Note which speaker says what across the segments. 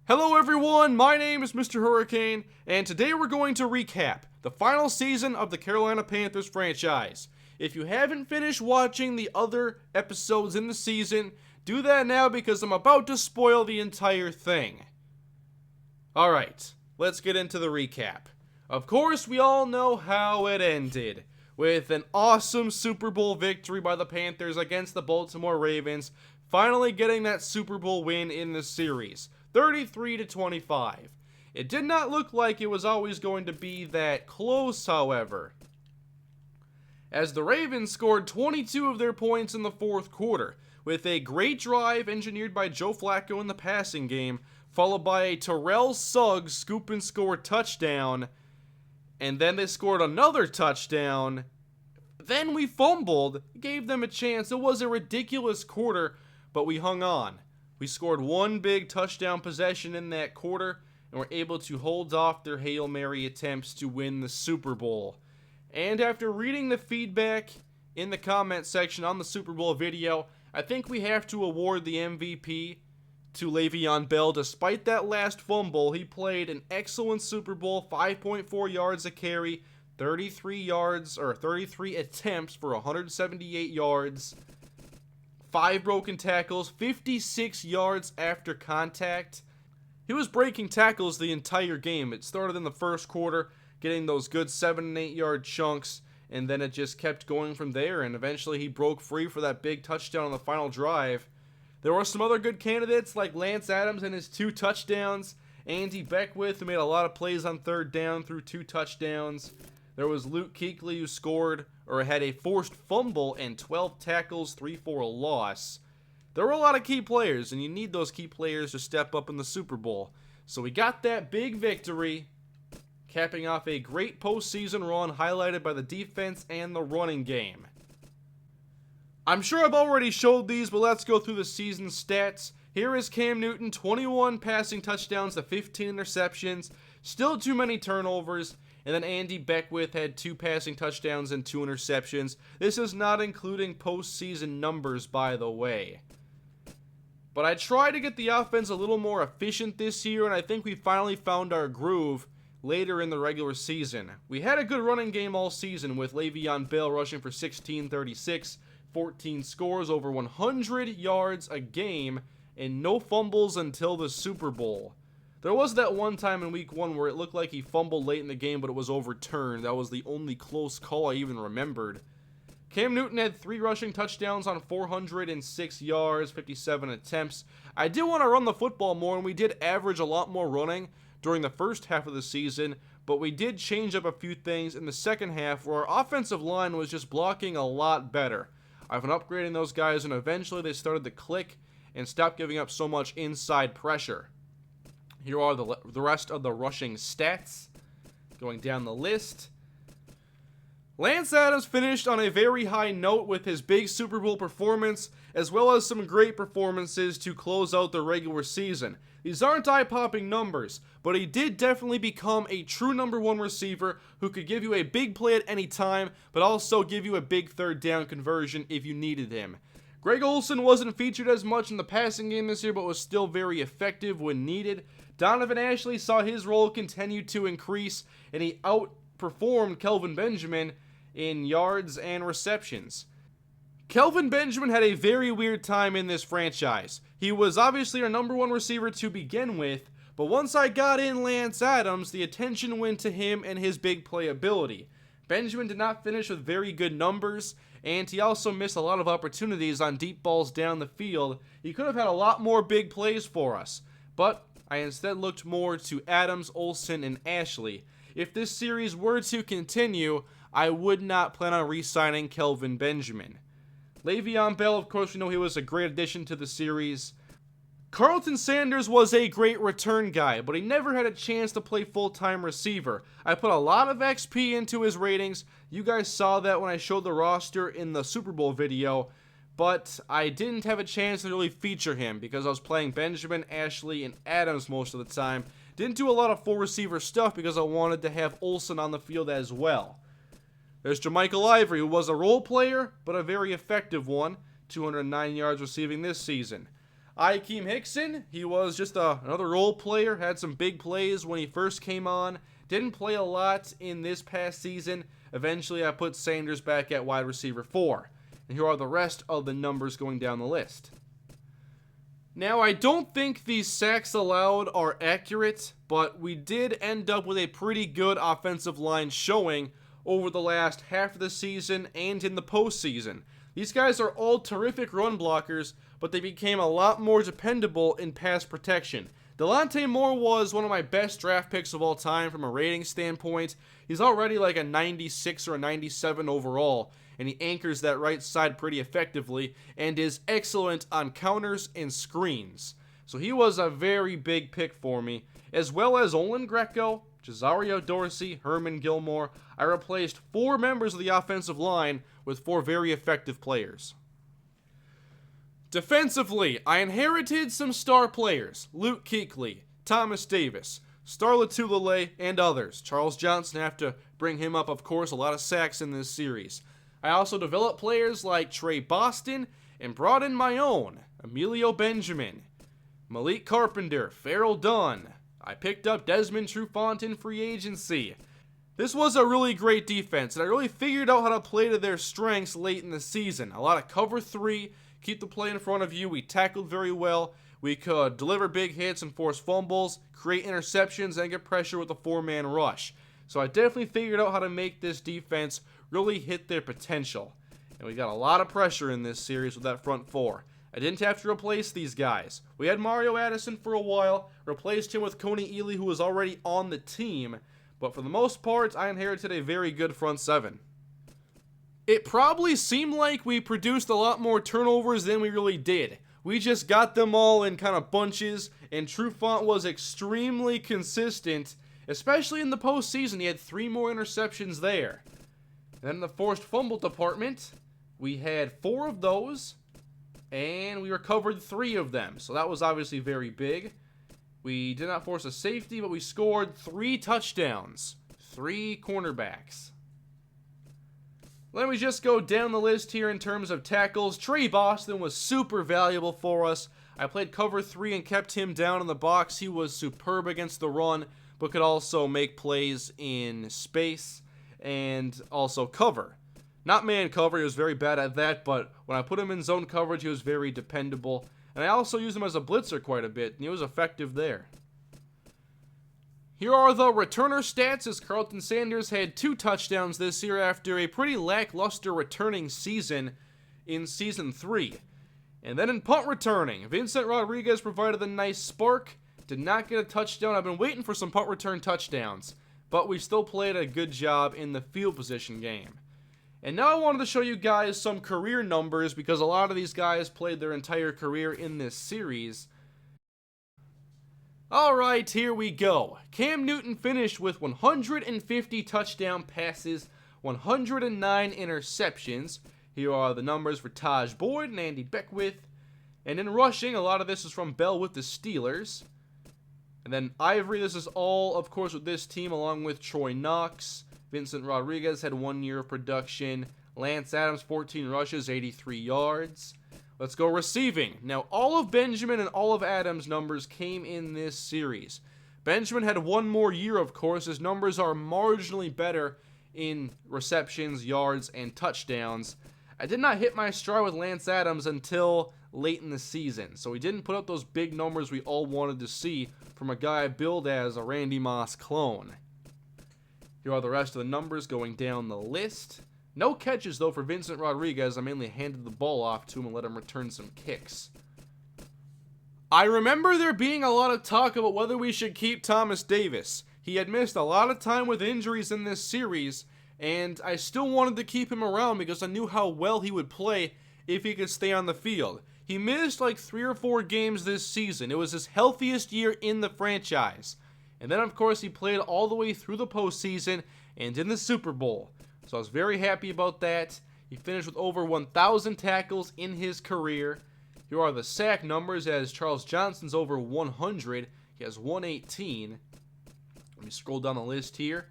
Speaker 1: Hello everyone, my name is MrHurriicane, and today we're going to recap the final season of the Carolina Panthers franchise. If you haven't finished watching the other episodes in the season, do that now because I'm about to spoil the entire thing. Alright, let's get into the recap. Of course, we all know how it ended, with an awesome Super Bowl victory by the Panthers against the Baltimore Ravens, finally getting that Super Bowl win in the series. 33-25. It did not look like it was always going to be that close, however, as the Ravens scored 22 of their points in the fourth quarter, with a great drive engineered by Joe Flacco in the passing game, followed by a Terrell Suggs scoop and score touchdown, and then they scored another touchdown. Then we fumbled, gave them a chance. It was a ridiculous quarter, but we hung on. We scored one big touchdown possession in that quarter, and were able to hold off their Hail Mary attempts to win the Super Bowl. And after reading the feedback in the comment section on the Super Bowl video, I think we have to award the MVP to Le'Veon Bell. Despite that last fumble, he played an excellent Super Bowl, 5.4 yards a carry, 33 attempts for 178 yards. 5 broken tackles, 56 yards after contact. He was breaking tackles the entire game. It started in the first quarter, getting those good 7 and 8 yard chunks, and then it just kept going from there, and eventually he broke free for that big touchdown on the final drive. There were some other good candidates like Lance Adams and his 2 touchdowns, Andy Beckwith, who made a lot of plays on third down through 2 touchdowns. There was Luke Kuechly, who had a forced fumble and 12 tackles, 3 for a loss. There were a lot of key players, and you need those key players to step up in the Super Bowl. So we got that big victory, capping off a great postseason run highlighted by the defense and the running game. I'm sure I've already showed these, but let's go through the season stats. Here is Cam Newton, 21 passing touchdowns to 15 interceptions, still too many turnovers. And then Andy Beckwith had 2 passing touchdowns and 2 interceptions. This is not including postseason numbers, by the way. But I tried to get the offense a little more efficient this year, and I think we finally found our groove later in the regular season. We had a good running game all season, with Le'Veon Bell rushing for 1636, 14 scores, over 100 yards a game, and no fumbles until the Super Bowl. There was that one time in week 1 where it looked like he fumbled late in the game, but it was overturned. That was the only close call I even remembered. Cam Newton had 3 rushing touchdowns on 406 yards, 57 attempts. I did want to run the football more, and we did average a lot more running during the first half of the season, but we did change up a few things in the second half where our offensive line was just blocking a lot better. I've been upgrading those guys, and eventually they started to click and stop giving up so much inside pressure. Here are the rest of the rushing stats. Going down the list. Lance Adams finished on a very high note with his big Super Bowl performance, as well as some great performances to close out the regular season. These aren't eye-popping numbers, but he did definitely become a true number 1 receiver who could give you a big play at any time, but also give you a big third down conversion if you needed him. Greg Olsen wasn't featured as much in the passing game this year, but was still very effective when needed. Donovan Ashley saw his role continue to increase, and he outperformed Kelvin Benjamin in yards and receptions. Kelvin Benjamin had a very weird time in this franchise. He was obviously our number 1 receiver to begin with, but once I got in Lance Adams, the attention went to him and his big play ability. Benjamin did not finish with very good numbers, and he also missed a lot of opportunities on deep balls down the field. He could have had a lot more big plays for us, but I instead looked more to Adams, Olsen, and Ashley. If this series were to continue, I would not plan on re-signing Kelvin Benjamin. Le'Veon Bell, of course, we know he was a great addition to the series. Carlton Sanders was a great return guy, but he never had a chance to play full-time receiver. I put a lot of XP into his ratings. You guys saw that when I showed the roster in the Super Bowl video, but I didn't have a chance to really feature him because I was playing Benjamin, Ashley, and Adams most of the time. Didn't do a lot of full receiver stuff because I wanted to have Olsen on the field as well. There's Jermichael Ivory, who was a role player, but a very effective one. 209 yards receiving this season. Akeem Hickson, he was just another role player, had some big plays when he first came on. Didn't play a lot in this past season. Eventually, I put Sanders back at wide receiver 4. And here are the rest of the numbers going down the list. Now, I don't think these sacks allowed are accurate, but we did end up with a pretty good offensive line showing over the last half of the season and in the postseason. These guys are all terrific run blockers, but they became a lot more dependable in pass protection. Delonte Moore was one of my best draft picks of all time from a rating standpoint. He's already like a 96 or a 97 overall, and he anchors that right side pretty effectively and is excellent on counters and screens. So he was a very big pick for me, as well as Olin Greco, Cesario Dorsey, Herman Gilmore. I replaced 4 members of the offensive line with 4 very effective players. Defensively, I inherited some star players: Luke Kuechly, Thomas Davis, Star Lotulelei, and others. Charles Johnson, have to bring him up, of course, a lot of sacks in this series. I also developed players like Trey Boston and brought in my own, Emilio Benjamin, Malik Carpenter, Farrell Dunn. I picked up Desmond Trufant in free agency. This was a really great defense, and I really figured out how to play to their strengths late in the season. A lot of cover 3, keep the play in front of you. We tackled very well. We could deliver big hits and force fumbles, create interceptions, and get pressure with a 4-man rush. So I definitely figured out how to make this defense really hit their potential. And we got a lot of pressure in this series with that front 4. I didn't have to replace these guys. We had Mario Addison for a while, replaced him with Coney Ely, who was already on the team. But for the most part, I inherited a very good front 7. It probably seemed like we produced a lot more turnovers than we really did. We just got them all in kind of bunches, and Trufant was extremely consistent, especially in the postseason. He had 3 more interceptions there. And then in the forced fumble department, we had 4 of those, and we recovered 3 of them. So that was obviously very big. We did not force a safety, but we scored 3 touchdowns. 3 cornerbacks. Let me just go down the list here in terms of tackles. Trey Boston was super valuable for us. I played cover 3 and kept him down in the box. He was superb against the run, but could also make plays in space and also cover. Not man cover, he was very bad at that, but when I put him in zone coverage, he was very dependable. And I also used him as a blitzer quite a bit, and he was effective there. Here are the returner stats, as Carlton Sanders had 2 touchdowns this year after a pretty lackluster returning season in Season 3. And then in punt returning, Vincent Rodriguez provided a nice spark. Did not get a touchdown. I've been waiting for some punt return touchdowns, but we still played a good job in the field position game. And now I wanted to show you guys some career numbers, because a lot of these guys played their entire career in this series. Alright, here we go. Cam Newton finished with 150 touchdown passes, 109 interceptions. Here are the numbers for Taj Boyd and Andy Beckwith. And in rushing, a lot of this is from Bell with the Steelers. And then Ivory, this is all, of course, with this team, along with Troy Knox. Vincent Rodriguez had 1 year of production. Lance Adams, 14 rushes, 83 yards. Let's go receiving. Now, all of Benjamin and all of Adams' numbers came in this series. Benjamin had 1 more year, of course. His numbers are marginally better in receptions, yards, and touchdowns. I did not hit my stride with Lance Adams until late in the season, so he didn't put up those big numbers we all wanted to see from a guy billed as a Randy Moss clone. Here are the rest of the numbers going down the list. No catches, though, for Vincent Rodriguez. I mainly handed the ball off to him and let him return some kicks. I remember there being a lot of talk about whether we should keep Thomas Davis. He had missed a lot of time with injuries in this series, and I still wanted to keep him around because I knew how well he would play if he could stay on the field. He missed like 3 or 4 games this season. It was his healthiest year in the franchise. And then, of course, he played all the way through the postseason and in the Super Bowl. So I was very happy about that. He finished with over 1,000 tackles in his career. Here are the sack numbers, as Charles Johnson's over 100. He has 118. Let me scroll down the list here.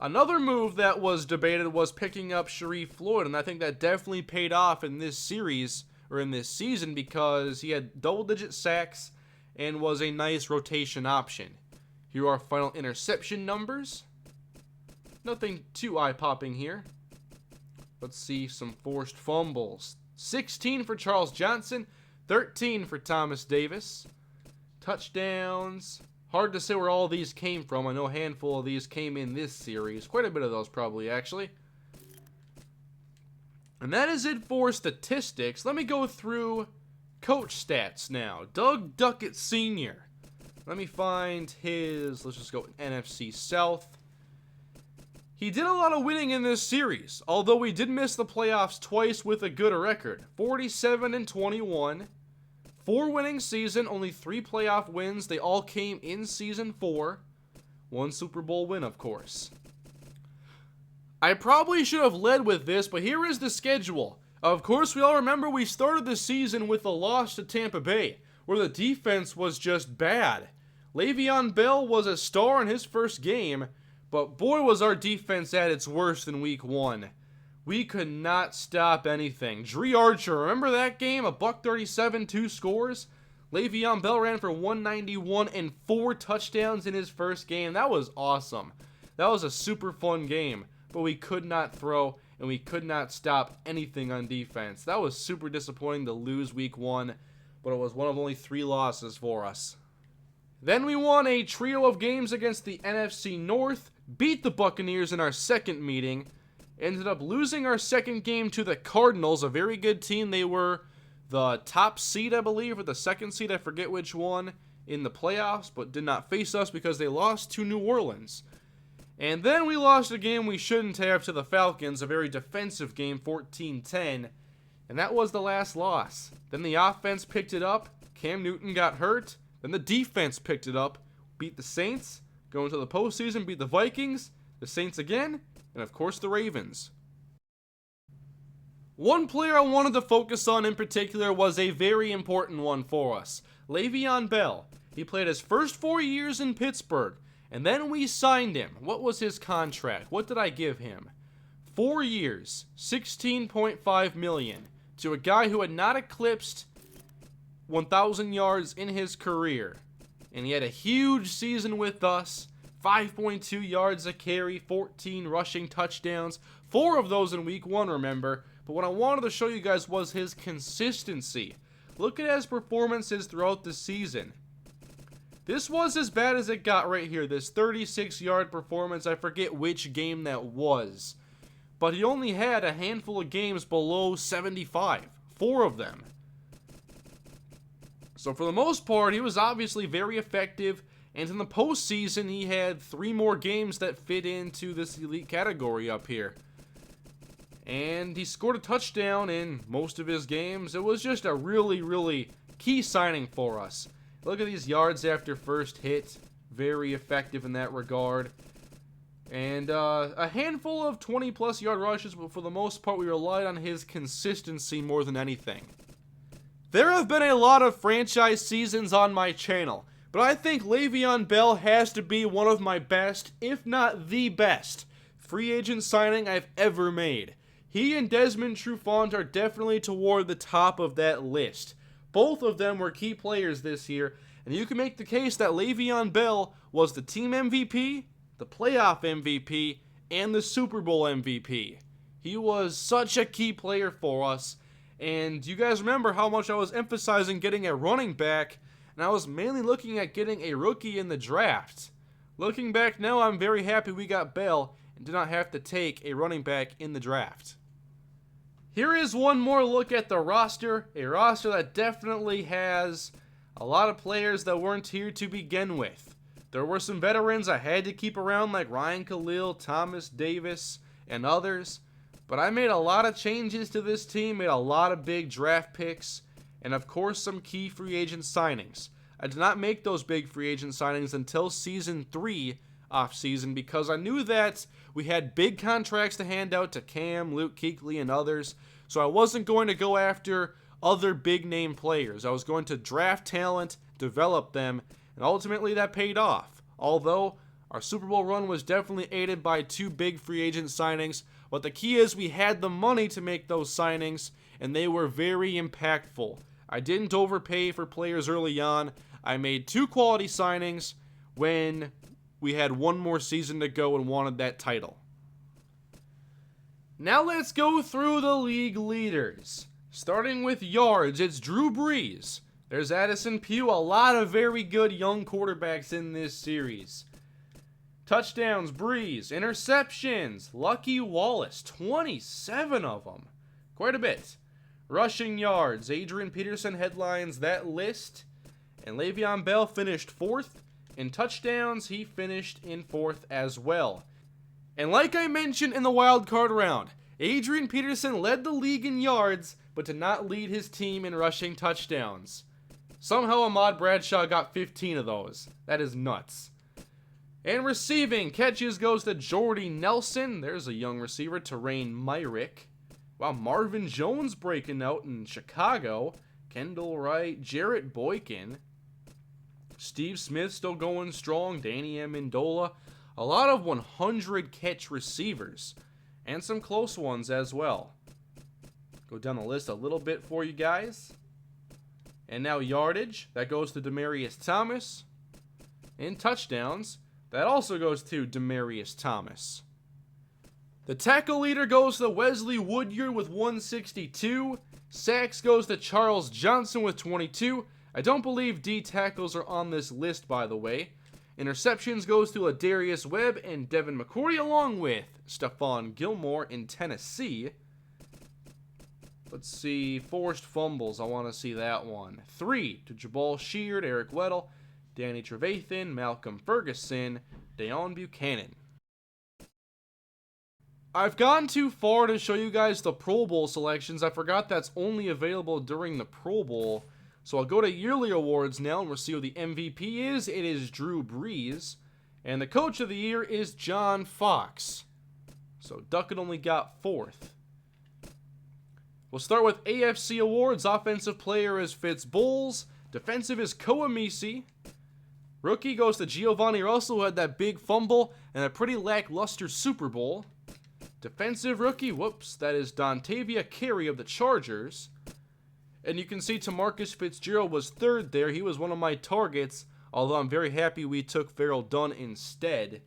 Speaker 1: Another move that was debated was picking up Sharif Floyd, and I think that definitely paid off in this series, or in this season, because he had double-digit sacks and was a nice rotation option. Here are our final interception numbers. Nothing too eye-popping here. Let's see some forced fumbles. 16 for Charles Johnson, 13 for Thomas Davis. Touchdowns. Hard to say where all these came from. I know a handful of these came in this series. Quite a bit of those probably, actually. And that is it for statistics. Let me go through coach stats now. Doug Duckett Sr. Let me find his, let's just go NFC South. He did a lot of winning in this series, although we did miss the playoffs twice with a good record. 47-21. 4-winning season, only 3 playoff wins. They all came in season 4. 1 Super Bowl win, of course. I probably should have led with this, but here is the schedule. Of course, we all remember we started the season with a loss to Tampa Bay, where the defense was just bad. Le'Veon Bell was a star in his first game, but boy was our defense at its worst in week 1. We could not stop anything. Dre Archer, remember that game? $137, 2 scores. Le'Veon Bell ran for 191 and 4 touchdowns in his first game. That was awesome. That was a super fun game, but we could not throw and we could not stop anything on defense. That was super disappointing to lose week 1, but it was one of only 3 losses for us. Then we won a trio of games against the NFC North, beat the Buccaneers in our second meeting, ended up losing our second game to the Cardinals, a very good team. They were the top seed, I believe, or the second seed, I forget which one, in the playoffs, but did not face us because they lost to New Orleans. And then we lost a game we shouldn't have to the Falcons, a very defensive game, 14-10, and that was the last loss. Then the offense picked it up, Cam Newton got hurt, then the defense picked it up, beat the Saints, go into the postseason, beat the Vikings, the Saints again, and of course the Ravens. One player I wanted to focus on in particular was a very important one for us, Le'Veon Bell. He played his first 4 years in Pittsburgh, and then we signed him. What was his contract? What did I give him? 4 years, $16.5 million, to a guy who had not eclipsed 1,000 yards in his career. And he had a huge season with us. 5.2 yards a carry, 14 rushing touchdowns. 4 of those in week 1, remember. But what I wanted to show you guys was his consistency. Look at his performances throughout the season. This was as bad as it got right here. This 36-yard performance. I forget which game that was. But he only had a handful of games below 75. 4 of them. So for the most part, he was obviously very effective, and in the postseason, he had 3 more games that fit into this elite category up here. And he scored a touchdown in most of his games. It was just a really, really key signing for us. Look at these yards after first hit. Very effective in that regard. And a handful of 20-plus yard rushes, but for the most part, we relied on his consistency more than anything. There have been a lot of franchise seasons on my channel, but I think Le'Veon Bell has to be one of my best, if not the best, free agent signing I've ever made. He and Desmond Trufant are definitely toward the top of that list. Both of them were key players this year, and you can make the case that Le'Veon Bell was the team MVP, the playoff MVP, and the Super Bowl MVP. He was such a key player for us. And you guys remember how much I was emphasizing getting a running back, and I was mainly looking at getting a rookie in the draft. Looking back now, I'm very happy we got Bell and did not have to take a running back in the draft. Here is one more look at the roster, a roster that definitely has a lot of players that weren't here to begin with. There were some veterans I had to keep around like Ryan Khalil, Thomas Davis, and others. But I made a lot of changes to this team, made a lot of big draft picks, and of course some key free agent signings. I did not make those big free agent signings until Season 3 off-season because I knew that we had big contracts to hand out to Cam, Luke Kuechly, and others, so I wasn't going to go after other big-name players. I was going to draft talent, develop them, and ultimately that paid off. Although our Super Bowl run was definitely aided by 2 big free agent signings, but the key is we had the money to make those signings, and they were very impactful. I didn't overpay for players early on. I made 2 quality signings when we had 1 more season to go and wanted that title. Now let's go through the league leaders. Starting with yards, it's Drew Brees. There's Addison Pugh, a lot of very good young quarterbacks in this series. Touchdowns, Brees. Interceptions, Lucky Wallace, 27 of them. Quite a bit. Rushing yards, Adrian Peterson headlines that list. And Le'Veon Bell finished 4th. In touchdowns, he finished in 4th as well. And like I mentioned in the wild card round, Adrian Peterson led the league in yards, but did not lead his team in rushing touchdowns. Somehow Ahmad Bradshaw got 15 of those. That is nuts. And receiving catches goes to Jordy Nelson. There's a young receiver, Terrain Myrick. Wow, Marvin Jones breaking out in Chicago. Kendall Wright, Jarrett Boykin. Steve Smith still going strong. Danny Amendola. A lot of 100 catch receivers. And some close ones as well. Go down the list a little bit for you guys. And now yardage. That goes to Demaryius Thomas. And touchdowns. That also goes to Demaryius Thomas. The tackle leader goes to Wesley Woodyard with 162. Sacks goes to Charles Johnson with 22. I don't believe D tackles are on this list, by the way. Interceptions goes to Ladarius Webb and Devin McCourty, along with Stephon Gilmore in Tennessee. Let's see, forced fumbles. I want to see that one. 3 to Jabal Sheard, Eric Weddle, Danny Trevathan, Malcolm Ferguson, Deon Buchanan. I've gone too far to show you guys the Pro Bowl selections. I forgot that's only available during the Pro Bowl. So I'll go to yearly awards now, and we'll see who the MVP is. It is Drew Brees. And the Coach of the Year is John Fox. So Duckett only got 4th. We'll start with AFC awards. Offensive player is Fitz Bowles. Defensive is Koamisi. Rookie goes to Giovanni Russell, who had that big fumble and a pretty lackluster Super Bowl. Defensive rookie, that is Dontavia Carey of the Chargers. And you can see Tamarcus Fitzgerald was 3rd there. He was one of my targets, although I'm very happy we took Farrell Dunn instead.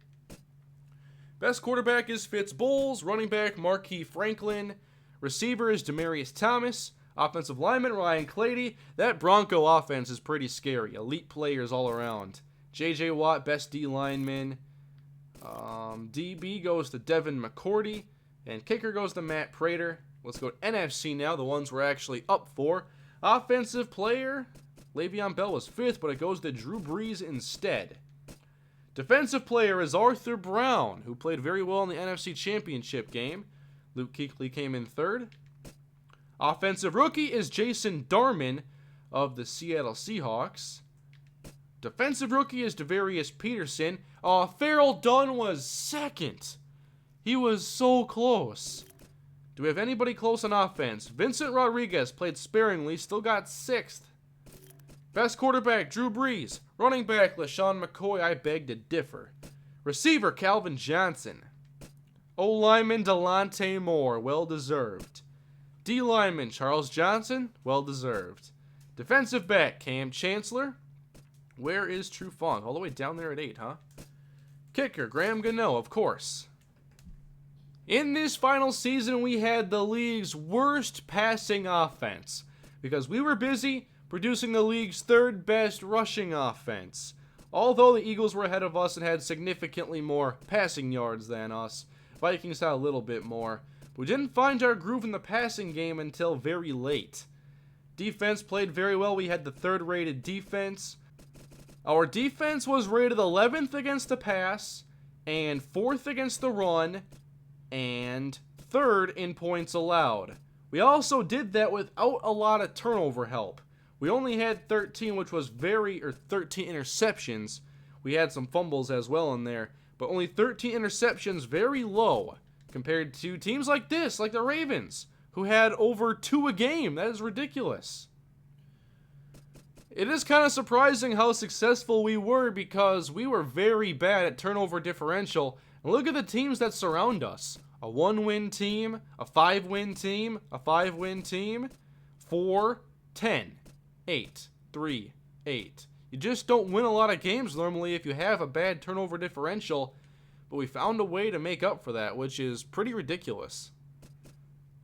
Speaker 1: Best quarterback is Fitz Bowles. Running back, Marquis Franklin. Receiver is Demaryius Thomas. Offensive lineman, Ryan Clady. That Bronco offense is pretty scary. Elite players all around. J.J. Watt, best D lineman. DB goes to Devin McCourty. And kicker goes to Matt Prater. Let's go to NFC now, the ones we're actually up for. Offensive player, Le'Veon Bell was 5th, but it goes to Drew Brees instead. Defensive player is Arthur Brown, who played very well in the NFC Championship game. Luke Kuechly came in 3rd. Offensive rookie is Jason Darman of the Seattle Seahawks. Defensive rookie is Devarius Peterson. Farrell Dunn was 2nd. He was so close. Do we have anybody close on offense? Vincent Rodriguez played sparingly, still got 6th. Best quarterback, Drew Brees. Running back, LaShawn McCoy, I beg to differ. Receiver, Calvin Johnson. O-lineman, Delonte Moore, well-deserved. D-lineman, Charles Johnson, well-deserved. Defensive back, Cam Chancellor. Where is Trufant? All the way down there at 8, huh? Kicker, Graham Gano, of course. In this final season, we had the league's worst passing offense because we were busy producing the league's 3rd best rushing offense. Although the Eagles were ahead of us and had significantly more passing yards than us, Vikings had a little bit more. We didn't find our groove in the passing game until very late. Defense played very well. We had the 3rd rated defense. Our defense was rated 11th against the pass and 4th against the run, and 3rd in points allowed. We also did that without a lot of turnover help. We only had 13, which was 13 interceptions. We had some fumbles as well in there, but only 13 interceptions, very low compared to teams like this, like the Ravens, who had over 2 a game. That is ridiculous. It is kind of surprising how successful we were because we were very bad at turnover differential. And look at the teams that surround us. a 1-win team, a 5-win team, a 5-win team, 4, 10, 8, 3, 8. You just don't win a lot of games normally if you have a bad turnover differential, but we found a way to make up for that, which is pretty ridiculous.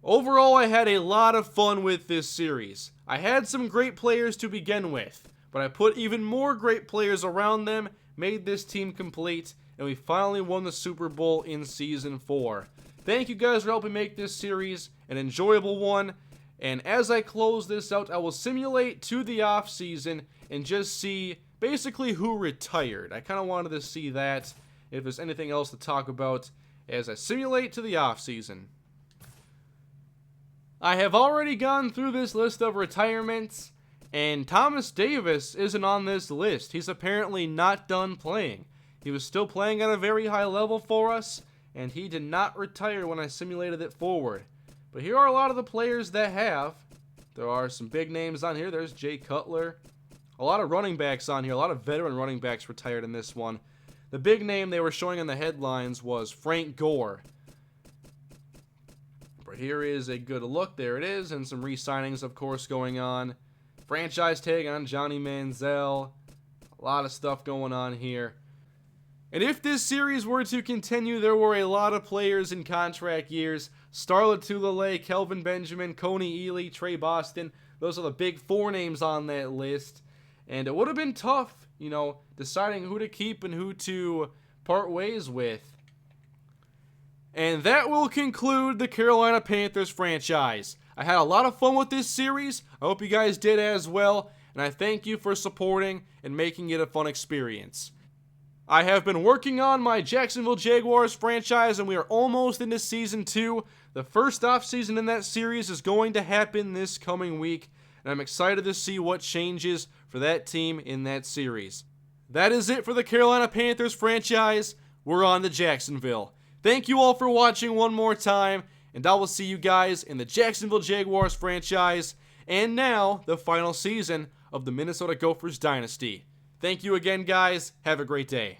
Speaker 1: Overall, I had a lot of fun with this series. I had some great players to begin with, but I put even more great players around them, made this team complete, and we finally won the Super Bowl in Season 4. Thank you guys for helping make this series an enjoyable one, and as I close this out, I will simulate to the off season and just see basically who retired. I kind of wanted to see that, if there's anything else to talk about, as I simulate to the off season. I have already gone through this list of retirements, and Thomas Davis isn't on this list. He's apparently not done playing. He was still playing at a very high level for us, and he did not retire when I simulated it forward. But here are a lot of the players that have. There are some big names on here. There's Jay Cutler. A lot of running backs on here. A lot of veteran running backs retired in this one. The big name they were showing in the headlines was Frank Gore. But here is a good look. There it is. And some re-signings, of course, going on. Franchise tag on Johnny Manziel. A lot of stuff going on here. And if this series were to continue, there were a lot of players in contract years. Starla Tulele, Kelvin Benjamin, Coney Ely, Trey Boston. Those are the big 4 names on that list. And it would have been tough, you know, deciding who to keep and who to part ways with. And that will conclude the Carolina Panthers franchise. I had a lot of fun with this series. I hope you guys did as well. And I thank you for supporting and making it a fun experience. I have been working on my Jacksonville Jaguars franchise, and we are almost into Season 2. The first off-season in that series is going to happen this coming week, and I'm excited to see what changes for that team in that series. That is it for the Carolina Panthers franchise. We're on to Jacksonville. Thank you all for watching one more time, and I will see you guys in the Jacksonville Jaguars franchise, and now the final season of the Minnesota Gophers dynasty. Thank you again, guys. Have a great day.